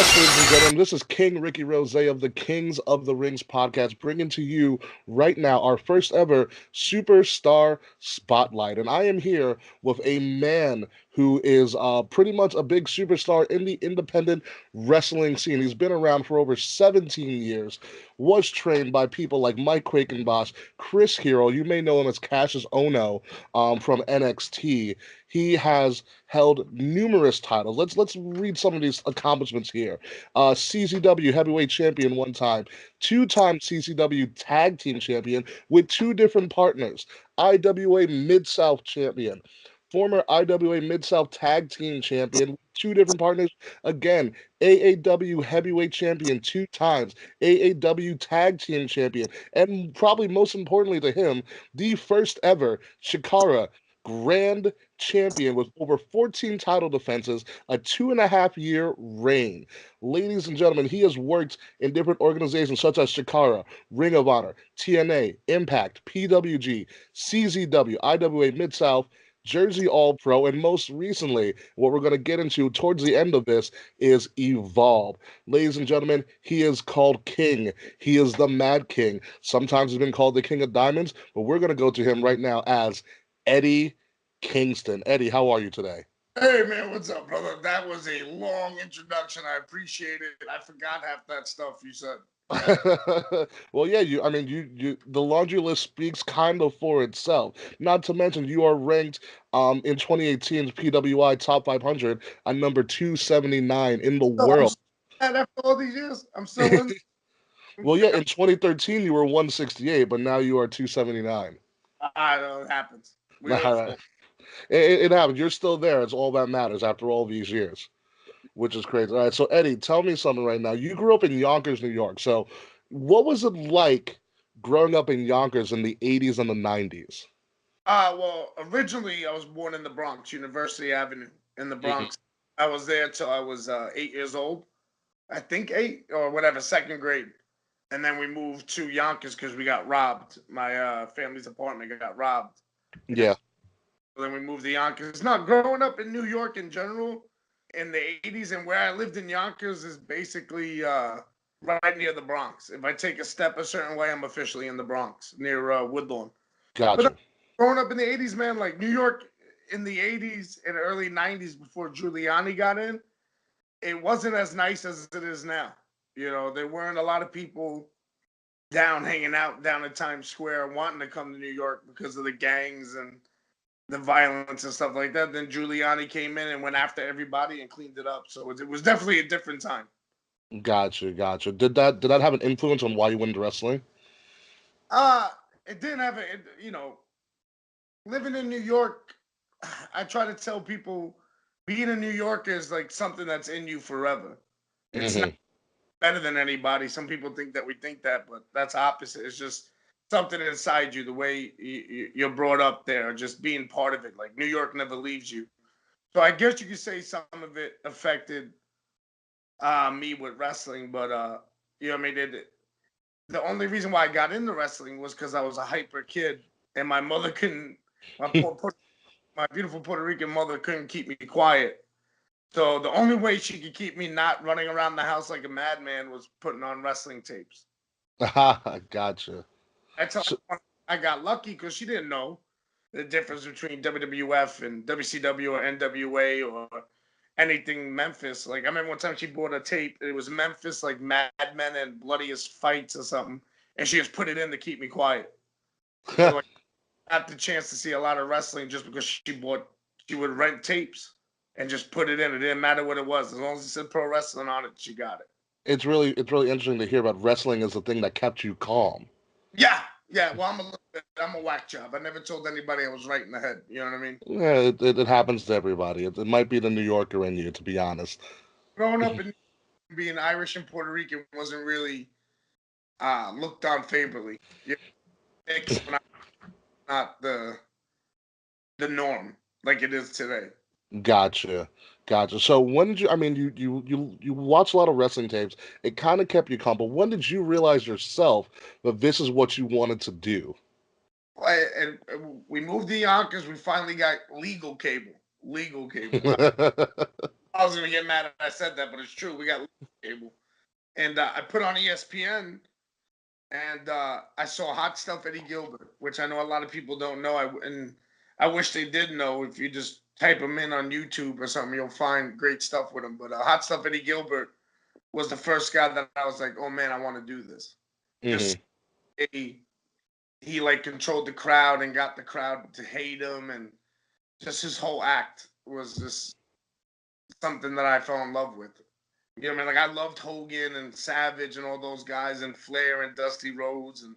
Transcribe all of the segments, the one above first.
Yes, ladies and gentlemen, this is King Rickie Rose of the Kings of the Rings podcast, bringing to you right now our first ever Superstar Spotlight. And I am here with a man who is pretty much a big superstar in the independent wrestling scene. He's been around for over 17 years, was trained by people like Mike Quakenboss, Chris Hero, you may know him as Cassius Ono from NXT. He has held numerous titles. Let's read some of these accomplishments here. CZW heavyweight champion one time, two-time CZW tag team champion with two different partners. IWA Mid South champion, former IWA Mid South tag team champion with two different partners. Again, AAW heavyweight champion two times, AAW tag team champion, and probably most importantly to him, the first ever Chikara Grand Champion with over 14 title defenses, a 2.5 year reign. Ladies and gentlemen, he has worked in different organizations such as Chikara, Ring of Honor, TNA, Impact, PWG, CZW, IWA Mid South, Jersey All Pro, and most recently, what we're going to get into towards the end of this is Evolve. Ladies and gentlemen, he is called King. He is the Mad King. Sometimes he's been called the King of Diamonds, but we're going to go to him right now as Eddie Kingston. Eddie, how are you today? Hey man, what's up, brother? That was a long introduction. I appreciate it. I forgot half that stuff you said. Well, yeah, the laundry list speaks kind of for itself. Not to mention, you are ranked in 2018's PWI Top 500 at number 279 in the So I'm world. still after all these years. I'm still in. Well, yeah, in 2013 you were 168, but now you are 279. I know it happens. We All live right. for. It happens. You're still there. It's all that matters after all these years, which is crazy. All right, so Eddie, tell me something right now. You grew up in Yonkers, New York. So, what was it like growing up in Yonkers in the 80s and the 90s? Well, originally I was born in the Bronx, University Avenue in the Mhm. Bronx. I was there till I was 8 years old. I think eight or whatever, second grade. And then we moved to Yonkers because we got robbed. My family's apartment got robbed. And Yeah, then we moved to Yonkers. Not growing up in New York in general in the 80s and where I lived in Yonkers is basically right near the Bronx. If I take a step a certain way, I'm officially in the Bronx near Woodlawn. But gotcha. growing up in the 80s, man, like New York in the 80s and early 90s before Giuliani got in, it wasn't as nice as it is now. You know, there weren't a lot of people down hanging out down at Times Square wanting to come to New York because of the gangs and the violence and stuff like that. Then Giuliani came in and went after everybody and cleaned it up. So it was definitely a different time. Gotcha. Did that have an influence on why you went into wrestling? Uh it didn't have living in New York. I try to tell people being a New Yorker is like something that's in you forever. It's not Hmm. better than anybody. Some people think that we think that, but that's opposite. It's just something inside you, the way you're brought up there, just being part of it. Like New York never leaves you. So I guess you could say some of it affected me with wrestling, but you know, what I mean, the only reason why I got into wrestling was because I was a hyper kid, and my mother couldn't. My my beautiful Puerto Rican mother couldn't keep me quiet. So the only way she could keep me not running around the house like a madman was putting on wrestling tapes. Gotcha. I tell So, her I got lucky because she didn't know the difference between WWF and WCW or NWA or anything Memphis. Like I remember one time she bought a tape. It was Memphis, like Mad Men and Bloodiest Fights or something, and she just put it in to keep me quiet. So like, I got the chance to see a lot of wrestling just because she would rent tapes and just put it in. It didn't matter what it was, as long as it said pro wrestling on it, she got it. it's really interesting to hear about wrestling as the thing that kept you calm. Yeah, yeah. Well, I'm a whack job. I never told anybody I was right in the head. You know what I mean? Yeah, it happens to everybody. It might be the New Yorker in you, to be honest. Growing up and being Irish and Puerto Rican wasn't really looked on favorably. You know, mix, but not the norm like it is today. Gotcha, gotcha. So when did you? I mean, you watch a lot of wrestling tapes. It kind of kept you calm, but when did you realize yourself that this is what you wanted to do? And we moved to Yonkers. We finally got legal cable. Legal cable. I was gonna get mad if I said that, but it's true. We got cable, and I put on ESPN, and I saw Hot Stuff Eddie Gilbert, which I know a lot of people don't know. And I wish they did know. If you just type him in on YouTube or something, you'll find great stuff with him. But Hot Stuff Eddie Gilbert was the first guy that I was like, oh man, I want to do this. Just Hmm. he like controlled the crowd and got the crowd to hate him, and just his whole act was just something that I fell in love with. You know what I mean? Like I loved Hogan and Savage and all those guys and Flair and Dusty Rhodes and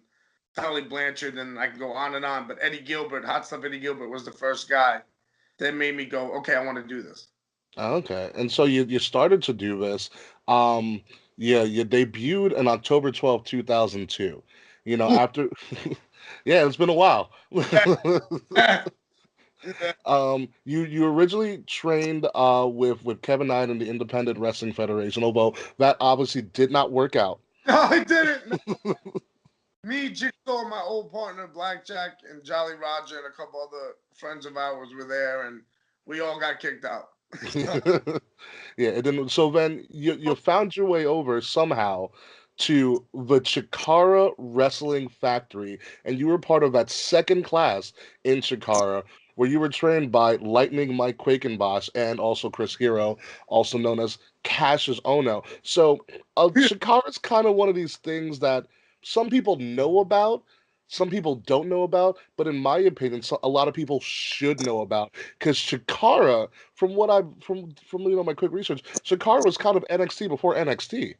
Tully Blanchard, and I can go on and on. But Eddie Gilbert, Hot Stuff Eddie Gilbert, was the first guy that made me go, okay, I want to do this. Okay, and so you started to do this. Um, yeah, you debuted in October 12th, 2002. You know, Ooh, after yeah, it's been a while. yeah. You originally trained with Kevin Knight in the Independent Wrestling Federation, although that obviously did not work out. No, I didn't. No. Me, Jigsaw, my old partner, Blackjack, and Jolly Roger, and a couple other friends of ours were there, and we all got kicked out. Yeah, it didn't. So then you found your way over somehow to the Chikara Wrestling Factory, and you were part of that second class in Chikara, where you were trained by Lightning Mike Quakenboss and also Chris Hero, also known as Cassius Ono. So Chikara is kind of one of these things that some people know about. Some people don't know about, but in my opinion, a lot of people should know about because Chikara, from what I've from my quick research, Chikara was kind of NXT before NXT.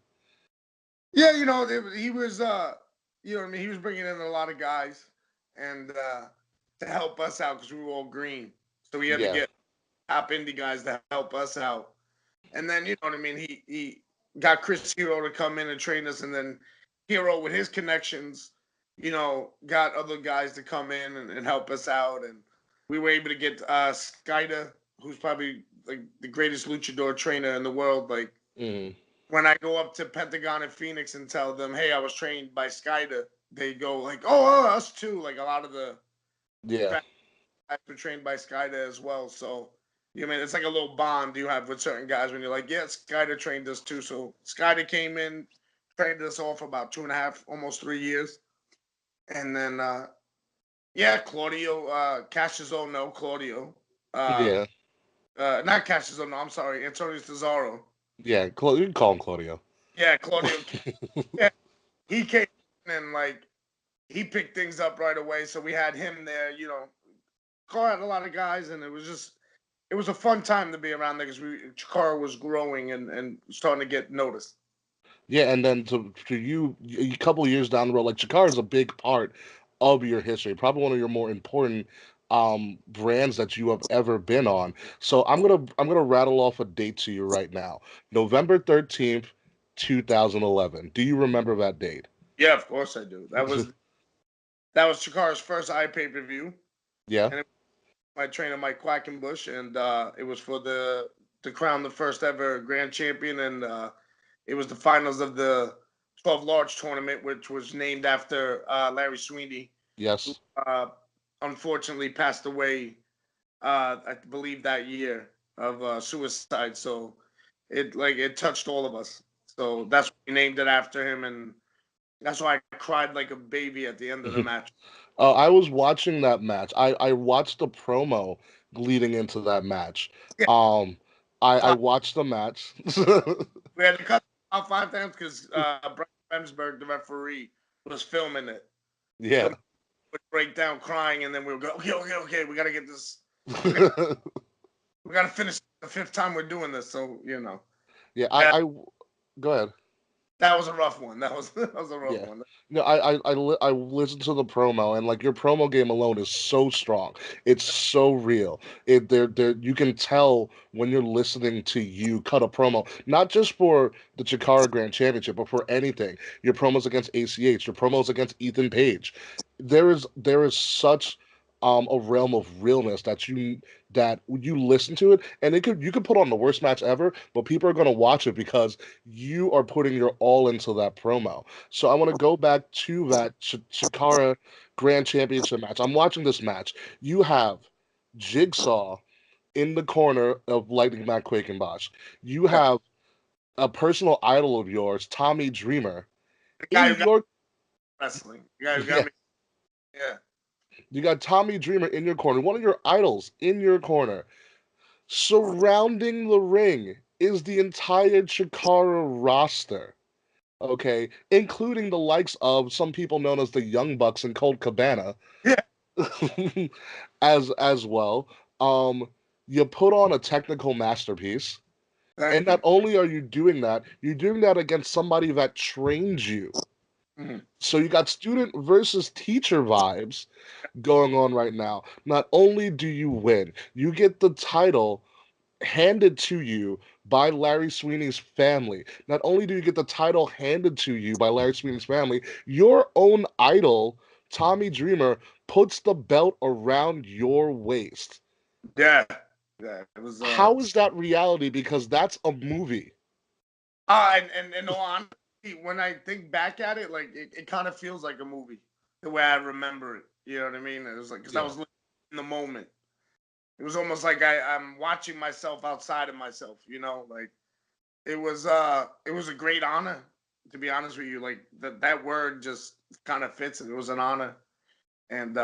Yeah, he was, you know what I mean? He was bringing in a lot of guys and to help us out because we were all green. So we had to Yeah, get top indie guys to help us out. And then, you know what I mean? He got Chris Hero to come in and train us. And then Hero, with his connections, got other guys to come in and help us out. And we were able to get Skida, who's probably like the greatest luchador trainer in the world. Like, mm, when I go up to Pentagon and Phoenix and tell them, "Hey, I was trained by Skida," they go like, "Oh, us too." Like a lot of the yeah, guys were trained by Skida as well. So, it's like a little bond you have with certain guys when you're like, "Yeah, Skida trained us too." So Skida came in, trained us all for about 2.5, almost 3 years, and then yeah, Claudio, Cassius no Claudio, uh, yeah, not Cassius no, I'm sorry, Antonio Cesaro. yeah. You can call him Claudio. Yeah, Claudio. Yeah, he came in and like he picked things up right away. So we had him there, call out a lot of guys, and it was a fun time to be around there because Chikara was growing and starting to get noticed. Yeah, and then to you, a couple of years down the road, like Chikara is a big part of your history, probably one of your more important brands that you have ever been on. So I'm gonna rattle off a date to you right now. November 13th, 2011. Do you remember that date? Yeah, of course I do. That was Chikara's first pay-per-view, Yeah. and it was my trainer Mike Quackenbush, and it was for the to crown the first ever grand champion, and it was the finals of the 12 large tournament, which was named after Larry Sweeney, who Yes. unfortunately passed away, I believe that year of suicide. So it touched all of us. So that's why we named it after him, and that's why I cried like a baby at the end of the match. I was watching that match. I watched the promo leading into that match. Yeah, Um, I so watched the match. we had to cut out 5 times because Brian Remsburg, the referee, was filming it. So Yeah. we would break down crying, and then we would go, okay, okay, okay, we gotta get this. We got we gotta finish the fifth time we're doing this. So Yeah, yeah, go ahead. that was a rough one. That was a rough Yeah. one. No, I listened to the promo, and like your promo game alone is so strong. It's so real. There you can tell when you're listening to you cut a promo, not just for the Chikara Grand Championship, but for anything. Your promos against ACH, your promos against Ethan Page. There is such a realm of realness that you listen to it, and you could put on the worst match ever, but people are gonna watch it because you are putting your all into that promo. So I want to go back to that Chikara Grand Championship match. I'm watching this match. You have Jigsaw in the corner of Lightning McQuakenbosh, you Yeah. have a personal idol of yours, Tommy Dreamer, The in guy who got your wrestling. The guy who got yeah, me. Yeah. you got Tommy Dreamer in your corner, one of your idols in your corner. Surrounding the ring is the entire Chikara roster. Okay, including the likes of some people known as the Young Bucks and Colt Cabana, Yeah. as well. Um, you put on a technical masterpiece, and Thank not you. only are you doing that, you're doing that against somebody that trained you. Mhm. So you got student versus teacher vibes going on right now. Not only do you win, you get the title handed to you by Larry Sweeney's family. Not only do you get the title handed to you by Larry Sweeney's family, your own idol, Tommy Dreamer, puts the belt around your waist. Yeah. Yeah. It was How is that reality? Because that's a movie. and all honesty, when I think back at it, like it kind of feels like a movie the way I remember it. You know what I mean? It was like because I Yeah. was living in the moment. It was almost like I'm watching myself outside of myself. Like it was a great honor. To be honest with you, like that word just kind of fits it. It was an honor, and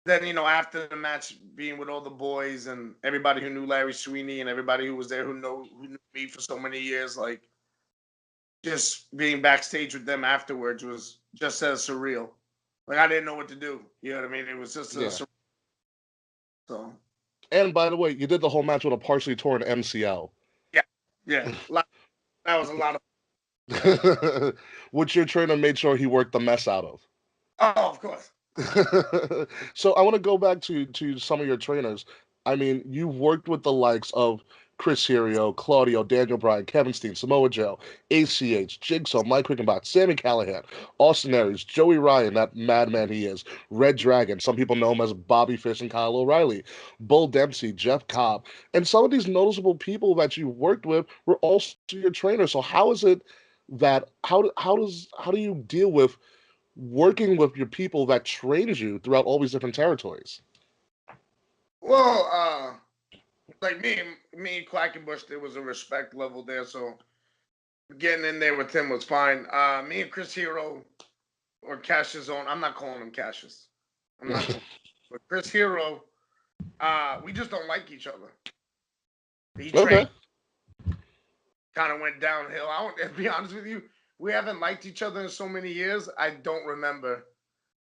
then after the match, being with all the boys and everybody who knew Larry Sweeney and everybody who was there who knew me for so many years, like just being backstage with them afterwards was just as surreal. Like I didn't know what to do. You know what I mean? It was just Yeah. so And by the way, you did the whole match with a partially torn MCL. yeah, yeah. That was a lot of yeah. Which your trainer made sure he worked the mess out of. Oh, of course. So I want to go back to some of your trainers. I mean, you've worked with the likes of Chris Hero, Claudio, Daniel Bryan, Kevin Steen, Samoa Joe, ACH, Jigsaw, Mike Rickenbach, Sammy Callahan, Austin Aries, Joey Ryan, that madman he is, Red Dragon, some people know him as Bobby Fish and Kyle O'Reilly, Bull Dempsey, Jeff Cobb, and some of these noticeable people that you worked with were also your trainers. So how is it that how do you deal with working with your people that trained you throughout all these different territories? Well, like me and Quackenbush, there was a respect level there, so getting in there with him was fine. Me and Chris Hero or Cassius Zone, I'm not calling him Cassius. I'm not calling, but Chris Hero, we just don't like each other. He trained, Okay. kind of went downhill. I want to be honest with you, we haven't liked each other in so many years. I don't remember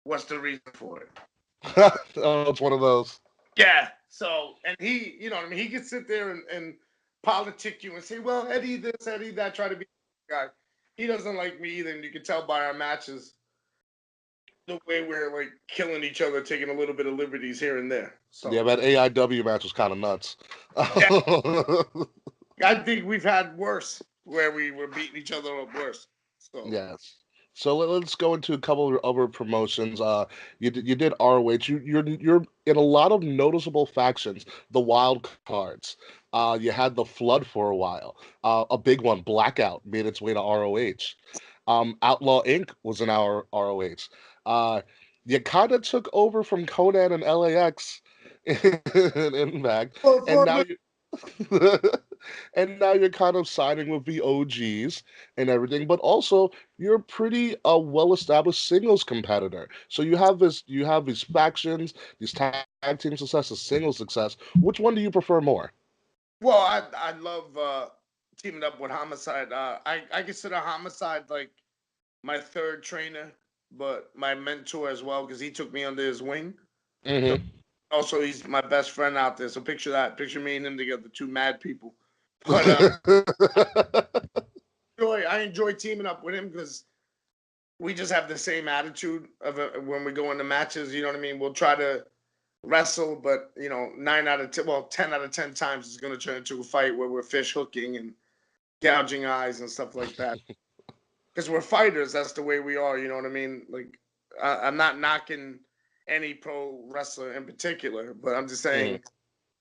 what's the reason for it. Oh, it's one of those. Yeah. So, and he, you know what I mean? He could sit there and politic you and say, well, Eddie this, Eddie that, try to be a guy. He doesn't like me either. And you can tell by our matches the way we're like killing each other, taking a little bit of liberties here and there. Yeah, So, that AIW match was kind of nuts. yeah, I think we've had worse where we were beating each other up worse. So, Yes. So let's go into a couple of other promotions. You did ROH. You're in a lot of noticeable factions. The Wild Cards. You had the Flood for a while. A big one, Blackout, made its way to ROH. Outlaw Inc. was in our ROH. You kind of took over from Conan and LAX in Impact, well, and for a now good, you and now you're kind of signing with the OGs and everything, but also you're a pretty well-established singles competitor. So you have these factions, these tag team success, the single success. Which one do you prefer more? well, I love teaming up with Homicide. I consider Homicide like my third trainer, but my mentor as well because he took me under his wing. So Hmm. also he's my best friend out there. So picture that. Picture me and him together, two mad people. But I enjoy teaming up with him because we just have the same attitude of when we go into matches. You know what I mean? We'll try to wrestle, but 9 out of 10, well, 10 out of 10 times it's going to turn into a fight where we're fish hooking and gouging eyes and stuff like that. Because we're fighters. That's the way we are. You know what I mean? Like I'm not knocking any pro wrestler in particular, but I'm just Hmm. saying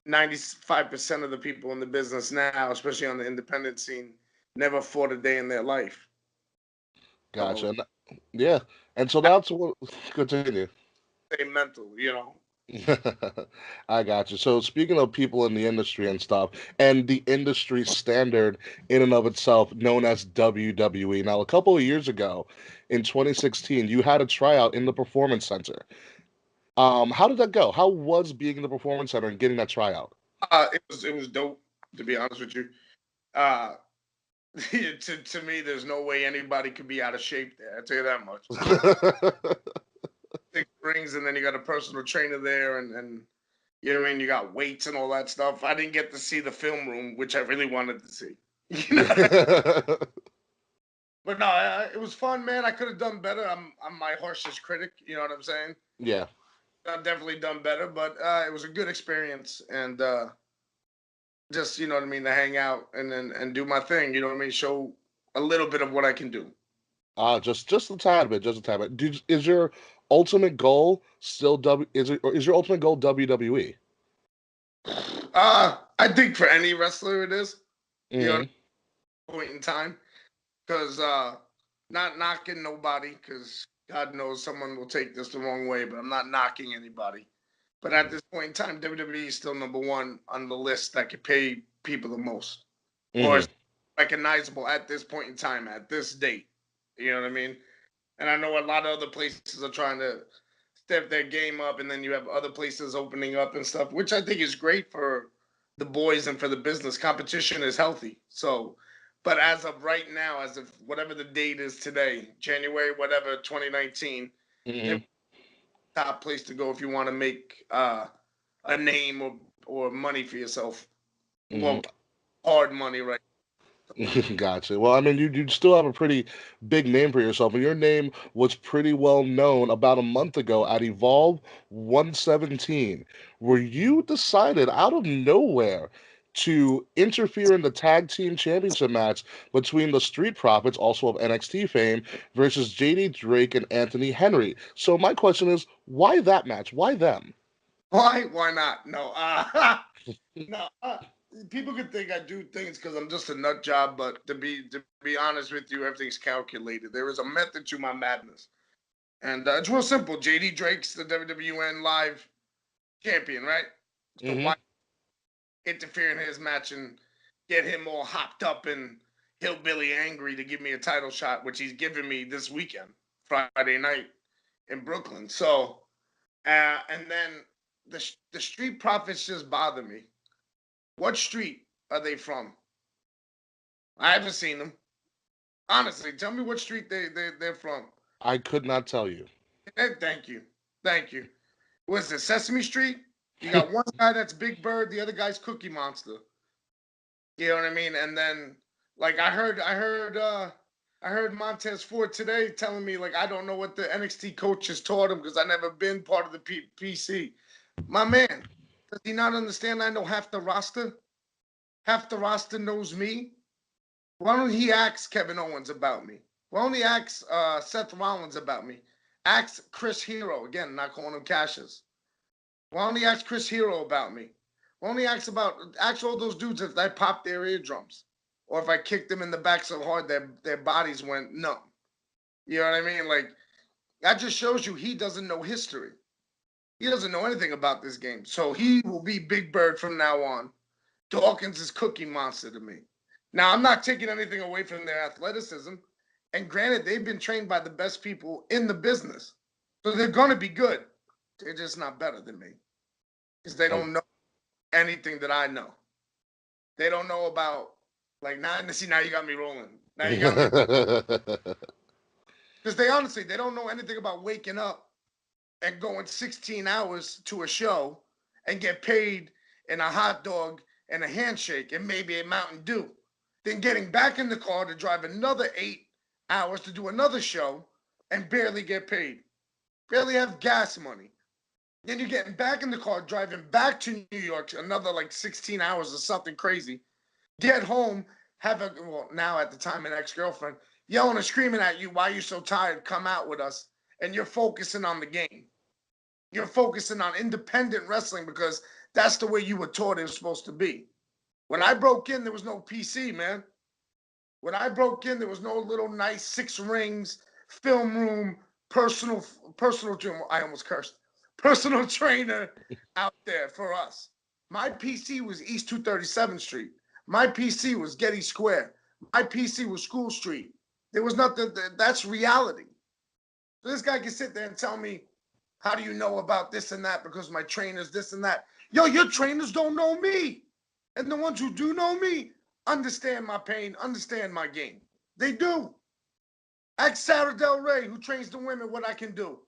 95% of the people in the business now, especially on the independent scene, never fought a day in their life. Gotcha. So Yeah, and so that's what. Continue. stay mental. I got you. So speaking of people in the industry and stuff, and the industry standard in and of itself, known as WWE. Now, a couple of years ago, in 2016, you had a tryout in the Performance Center. How did that go? How was being in the Performance Center and getting that tryout? It was dope, to be honest with you. Uh, to me, there's no way anybody could be out of shape there. I tell you that much. 6 rings, and then you got a personal trainer there, and you know what I mean. You got weights and all that stuff. I didn't get to see the film room, which I really wanted to see. You know what I mean? But no, it was fun, man. I could have done better. I'm my harshest critic. You know what I'm saying? Yeah. I've definitely done better, but it was a good experience, and just, you know what I mean, to hang out and do my thing. You know what I mean? Show a little bit of what I can do. Just a tad bit, just a tad bit. Is your ultimate goal still is your ultimate goal WWE? I think for any wrestler it is. You know, at Hmm. a point in time, because not knocking nobody, because God knows someone will take this the wrong way, but I'm not knocking anybody. But at this point in time, WWE is still number one on the list that could pay people the most, or Hmm. is recognizable at this point in time, at this date. You know what I mean? And I know a lot of other places are trying to step their game up, and then you have other places opening up and stuff, which I think is great for the boys and for the business. Competition is healthy. So, but as of right now, as of whatever the date is today, January whatever 2019, Hmm. they're top place to go if you want to make a name or money for yourself. Hmm. Well, hard money, right? Gotcha. Well, I mean, you still have a pretty big name for yourself, and your name was pretty well known about a month ago at Evolve 117, where you decided out of nowhere to interfere in the tag team championship match between the Street Profits, also of NXT fame, versus JD Drake and Anthony Henry. So my question is, why that match? Why them? Why? Why not? No. No. People could think I do things because I'm just a nut job, but to be honest with you, everything's calculated. There is a method to my madness, and it's real simple. JD Drake's the WWN Live champion, right? So Hmm. why interfere in his match and get him all hopped up and hillbilly angry to give me a title shot, which he's giving me this weekend, Friday night in Brooklyn. So, and then the Street Profits just bother me. What street are they from? I haven't seen them. Honestly, tell me what street they're from. I could not tell you. Thank you, thank you. Was it Sesame Street? You got one guy that's Big Bird, the other guy's Cookie Monster. You know what I mean? And then, like, I heard Montez Ford today telling me, like, I don't know what the NXT coaches taught him because I never been part of the PC. My man, does he not understand? I know half the roster. Half the roster knows me. Why don't he ask Kevin Owens about me? Why don't he ask Seth Rollins about me? Ask Chris Hero again, not calling him Cassius. Why don't he ask Chris Hero about me? Why don't he ask all those dudes if I popped their eardrums, or if I kicked them in the back so hard that their bodies went numb? You know what I mean? Like, that just shows you he doesn't know history. He doesn't know anything about this game. So he will be Big Bird from now on. Dawkins is Cookie Monster to me. Now, I'm not taking anything away from their athleticism. And granted, they've been trained by the best people in the business. So they're going to be good. They're just not better than me because they Oh. don't know anything that I know. They don't know about, like, now, see, now you got me rolling. Now you got me, because they honestly, they don't know anything about waking up and going 16 hours to a show and get paid in a hot dog and a handshake and maybe a Mountain Dew. Then getting back in the car to drive another 8 hours to do another show and barely get paid. Barely have gas money. Then you're getting back in the car, driving back to New York, another like 16 hours or something crazy. Get home, have a, well, now at the time, an ex girlfriend yelling and screaming at you, why are you so tired? Come out with us. And you're focusing on the game. You're focusing on independent wrestling because that's the way you were taught it was supposed to be. When I broke in, there was no PC, man. When I broke in, there was no little nice 6 rings, film room, personal gym. I almost cursed. personal trainer out there for us. My PC was East 237th Street. My PC was Getty Square. My PC was School Street. There was nothing. That's reality. So this guy can sit there and tell me, how do you know about this and that? Because my trainers, this and that. Yo, your trainers don't know me. And the ones who do know me understand my pain, understand my game. They do. Ask Sarah Del Rey, who trains the women, what I can do.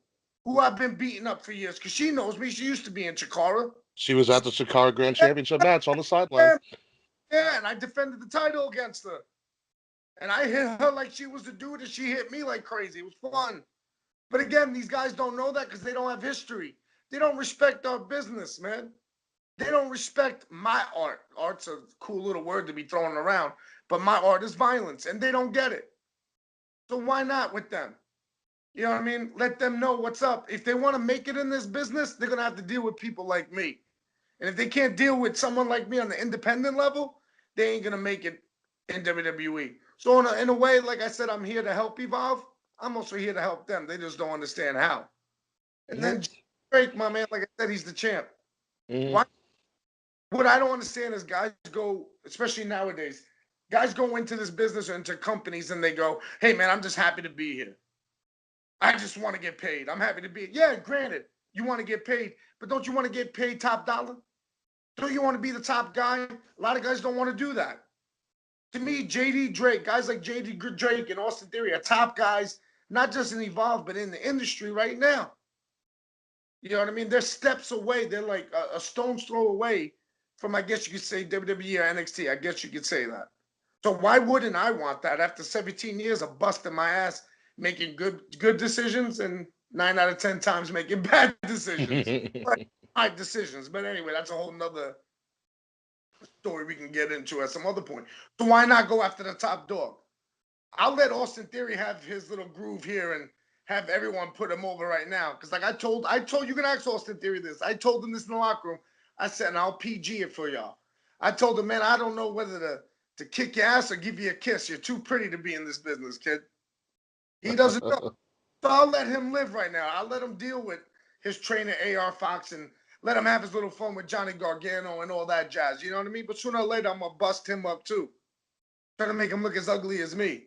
Who I've been beating up for years, because she knows me. She used to be in Chikara. She was at the Chikara Grand Yeah, Championship match on the sideline. yeah, and I defended the title against her. And I hit her like she was the dude, and she hit me like crazy. It was fun. But again, these guys don't know that because they don't have history. They don't respect our business, man. They don't respect my art. Art's a cool little word to be thrown around, but my art is violence, and they don't get it. So why not with them? You know what I mean? Let them know what's up. If they want to make it in this business, they're going to have to deal with people like me. And if they can't deal with someone like me on the independent level, they ain't going to make it in WWE. So in a way, like I said, I'm here to help Evolve. I'm also here to help them. They just don't understand how. And then Drake, my man, like I said, he's the champ. Mm-hmm. Why? What I don't understand is guys go, especially nowadays, guys go into this business or into companies and they go, hey, man, I'm just happy to be here. I just want to get paid. I'm happy to be. Yeah, granted, you want to get paid, but don't you want to get paid top dollar? Don't you want to be the top guy? A lot of guys don't want to do that. To me, JD Drake, guys like JD Drake and Austin Theory are top guys, not just in Evolve, but in the industry right now. You know what I mean? They're steps away. They're like a stone's throw away from, I guess you could say, WWE or NXT. I guess you could say that. So why wouldn't I want that after 17 years of busting my ass, making good decisions, and 9 out of 10 times making bad decisions, right decisions. But anyway, that's a whole nother story we can get into at some other point. So why not go after the top dog? I'll let Austin Theory have his little groove here and have everyone put him over right now. Because like I told you can ask Austin Theory this. I told him this in the locker room. I said, and I'll PG it for y'all. I told him, man, I don't know whether to kick your ass or give you a kiss. You're too pretty to be in this business, kid. He doesn't know. So I'll let him live right now. I'll let him deal with his trainer, AR Fox, and let him have his little fun with Johnny Gargano and all that jazz. You know what I mean? But sooner or later, I'm going to bust him up too. Trying to make him look as ugly as me.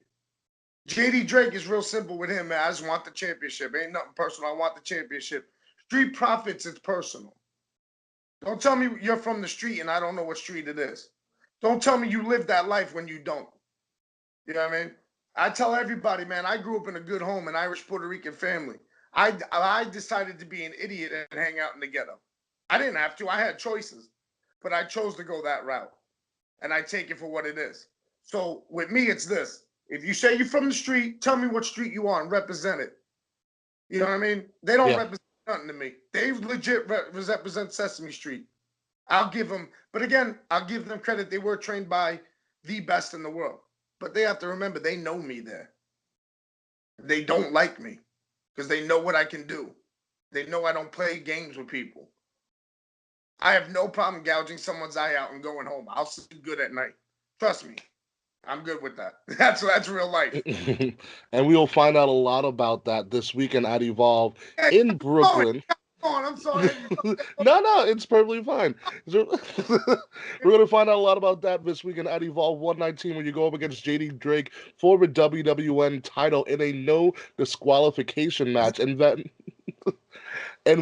JD Drake is real simple with him, man. I just want the championship. Ain't nothing personal. I want the championship. Street Profits, it's personal. Don't tell me you're from the street and I don't know what street it is. Don't tell me you live that life when you don't. You know what I mean? I tell everybody, man, I grew up in a good home, an Irish Puerto Rican family. I decided to be an idiot and hang out in the ghetto. I didn't have to. I had choices, but I chose to go that route, and I take it for what it is. So with me, it's this. If you say you're from the street, tell me what street you on, represent it. You know what I mean? They don't represent nothing to me. They legit represent Sesame Street. I'll give them, but again, I'll give them credit. They were trained by the best in the world. But they have to remember, they know me there. They don't like me because they know what I can do. They know I don't play games with people. I have no problem gouging someone's eye out and going home. I'll sleep good at night. Trust me. I'm good with that. That's real life. And we will find out a lot about that this weekend at Evolve in Brooklyn. I'm sorry. No, it's perfectly fine. So, we're going to find out a lot about that this weekend at Evolve 119 when you go up against JD Drake for the WWN title in a no disqualification match. And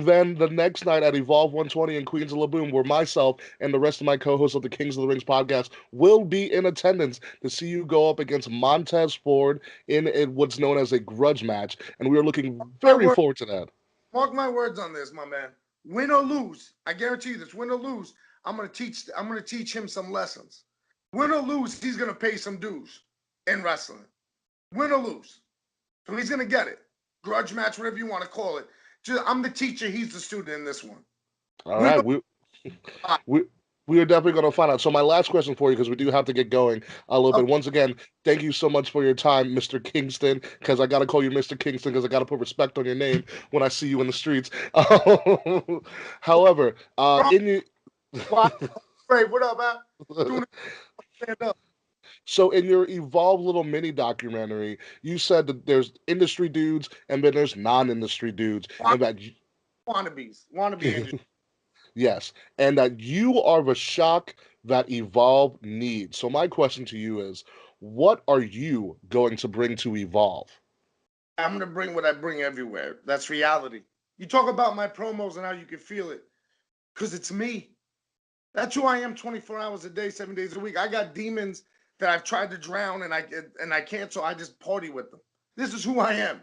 then the next night at Evolve 120 in Queens of Laboon, where myself and the rest of my co-hosts of the Kings of the Rings podcast will be in attendance to see you go up against Montez Ford in what's known as a grudge match. And we are looking very forward to that. Mark my words on this, my man. Win or lose, I guarantee you this. Win or lose, I'm gonna teach him some lessons. Win or lose, he's gonna pay some dues in wrestling. Win or lose, so he's gonna get it. Grudge match, whatever you want to call it. I'm the teacher, he's the student in this one. All right, we are definitely going to find out. So my last question for you, because we do have to get going a little bit. Once again, thank you so much for your time, Mr. Kingston, because I got to call you Mr. Kingston because I got to put respect on your name when I see you in the streets. However, in you... Hey, what up, man? Stand up. So in your Evolve little mini documentary, you said that there's industry dudes and then there's non-industry dudes. And that wannabe industry. Yes, and that you are the shock that Evolve needs. So my question to you is, what are you going to bring to Evolve? I'm gonna bring what I bring everywhere. That's reality. You talk about my promos and how you can feel it, cause it's me. That's who I am 24 hours a day, 7 days a week. I got demons that I've tried to drown and I can't, so I just party with them. This is who I am.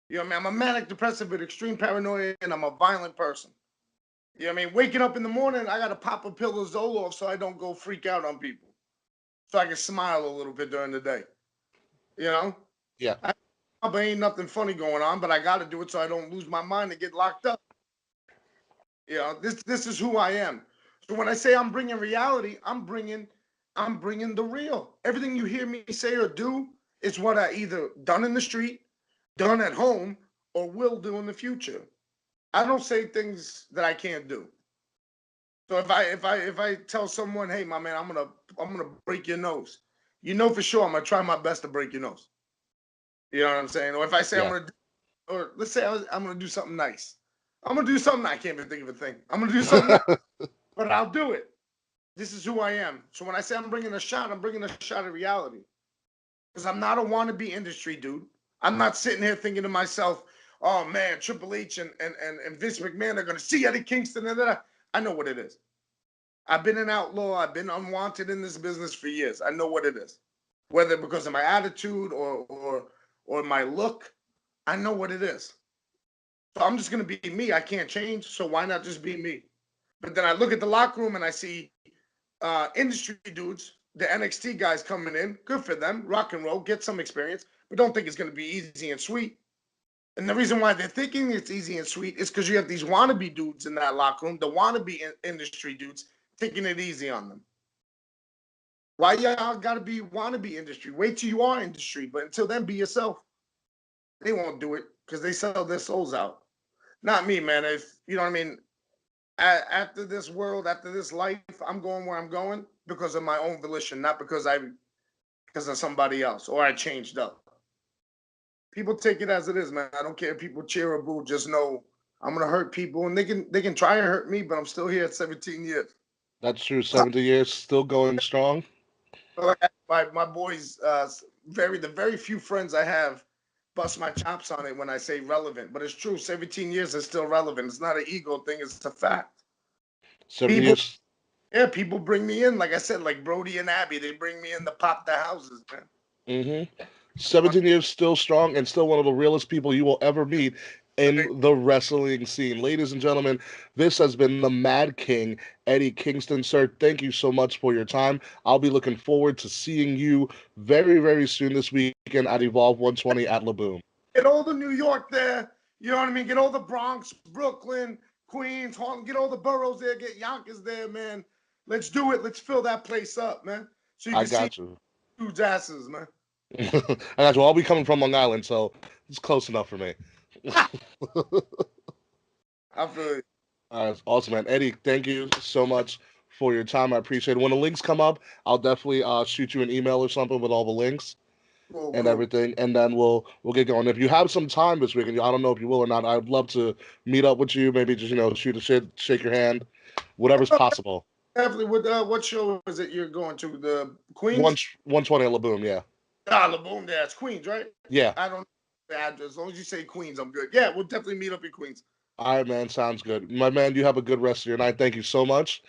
You know what I mean? I'm a manic depressive with extreme paranoia and I'm a violent person. You know what I mean? Waking up in the morning, I gotta pop a pill of Zoloft so I don't go freak out on people. So I can smile a little bit during the day. You know? Yeah, I Probably ain't nothing funny going on, but I gotta do it so I don't lose my mind and get locked up. You know, this is who I am. So when I say I'm bringing reality, I'm bringing the real. Everything you hear me say or do is what I either done in the street, done at home, or will do in the future. I don't say things that I can't do. So if I tell someone, hey, my man, I'm gonna break your nose, you know for sure I'm gonna try my best to break your nose. You know what I'm saying? Or if I say I'm yeah. gonna, or let's say I'm gonna do something nice, I'm gonna do something. I can't even think of a thing. I'm gonna do something nice, but I'll do it. This is who I am. So when I say I'm bringing a shot, I'm bringing a shot of reality. Because I'm not a wannabe industry dude. I'm not sitting here thinking to myself, oh man, Triple H and Vince McMahon are gonna see Eddie Kingston and that. I know what it is. I've been an outlaw. I've been unwanted in this business for years. I know what it is. Whether because of my attitude or my look, I know what it is. So I'm just gonna be me. I can't change. So why not just be me? But then I look at the locker room and I see industry dudes, the NXT guys coming in. Good for them. Rock and roll, get some experience, but don't think it's gonna be easy and sweet. And the reason why they're thinking it's easy and sweet is because you have these wannabe dudes in that locker room, the wannabe industry dudes, taking it easy on them. Why y'all gotta be wannabe industry? Wait till you are industry, but until then, be yourself. They won't do it because they sell their souls out. Not me, man. If you know what I mean. After this world, after this life, I'm going where I'm going because of my own volition, not because of somebody else or I changed up. People take it as it is, man. I don't care if people cheer or boo. Just know I'm gonna hurt people, and they can try and hurt me, but I'm still here at 17 years. That's true. 70 years, still going strong. Like my boys, the very few friends I have bust my chops on it when I say relevant, but it's true. 17 years is still relevant. It's not an ego thing. It's a fact. 70 People, years. yeah, people bring me in. Like I said, like Brody and Abby, they bring me in to pop the houses, man. 17 years still strong and still one of the realest people you will ever meet in the wrestling scene. Ladies and gentlemen, this has been the Mad King, Eddie Kingston. Sir, thank you so much for your time. I'll be looking forward to seeing you very, very soon this weekend at Evolve 120 at Laboom. Get all the New York there. You know what I mean? Get all the Bronx, Brooklyn, Queens, Harlem. Get all the boroughs there. Get Yonkers there, man. Let's do it. Let's fill that place up, man. So you I can see got you. dudes' asses, man. I got you. I'll be coming from Long Island, so it's close enough for me. I feel it. Awesome, man. Eddie, thank you so much for your time. I appreciate it. When the links come up, I'll definitely shoot you an email or something with all the links Cool, and cool. everything, and then we'll get going. If you have some time this weekend, I don't know if you will or not. I'd love to meet up with you. Maybe just shoot a shit, shake your hand, whatever's possible. Definitely. What show is it you're going to? The One Queens? 120 at Laboom, yeah, Ah, La Boom. There, it's Queens, right? yeah. I don't know the address. As long as you say Queens, I'm good. Yeah, we'll definitely meet up in Queens. All right, man. Sounds good. My man, you have a good rest of your night. Thank you so much.